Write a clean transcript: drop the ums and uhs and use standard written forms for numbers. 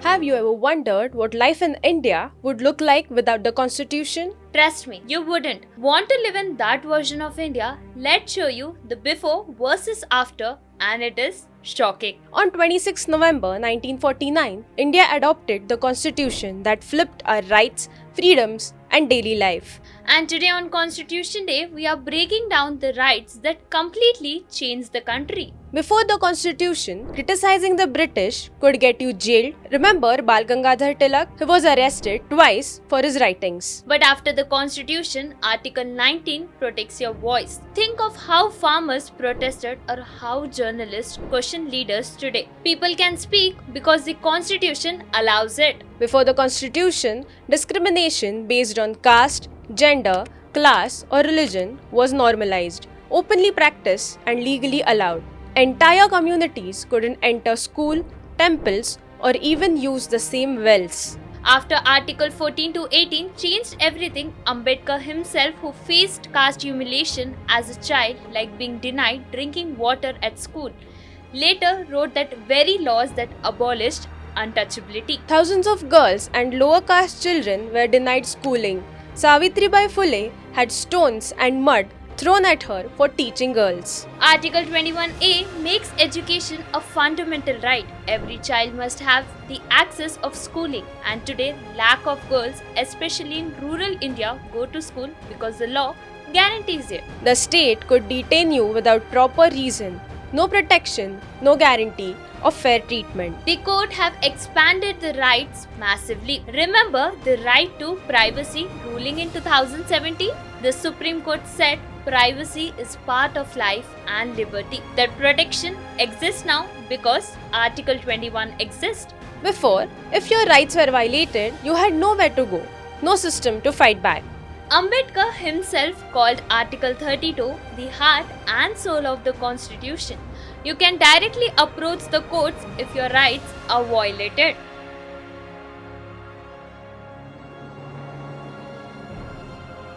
Have you ever wondered what life in India would look like without the constitution? Trust me, you wouldn't. Want to live in that version of India? Let's show you the before versus after, and it is shocking. On 26 November 1949, India adopted the constitution that flipped our rights, freedoms, and daily life. And today on Constitution Day, we are breaking down the rights that completely changed the country. Before the constitution, criticizing the British could get you jailed. Remember Bal Gangadhar Tilak? He was arrested twice for his writings. But after the Constitution, Article 19 protects your voice. Think of how farmers protested or how journalists question leaders today. People can speak because the Constitution allows it. Before the constitution, discrimination based on caste, gender, class, or religion was normalized, openly practiced, and legally allowed. Entire communities couldn't enter school, temples, or even use the same wells. After Article 14 to 18 changed everything, Ambedkar himself, who faced caste humiliation as a child, like being denied drinking water at school, later wrote that very laws that abolished untouchability. Thousands of girls and lower caste children were denied schooling. Savitribai Phule had stones and mud thrown at her for teaching girls. Article 21A makes education a fundamental right. Every child must have the access of schooling, and today lack of girls, especially in rural India, go to school because the law guarantees it. The state could detain you without proper reason. No protection, no guarantee of fair treatment. The court have expanded the rights massively. Remember the right to privacy ruling in 2017? The Supreme Court said privacy is part of life and liberty. That protection exists now because Article 21 exists. Before, if your rights were violated, you had nowhere to go, no system to fight back. Ambedkar himself called Article 32 the heart and soul of the Constitution. You can directly approach the courts if your rights are violated.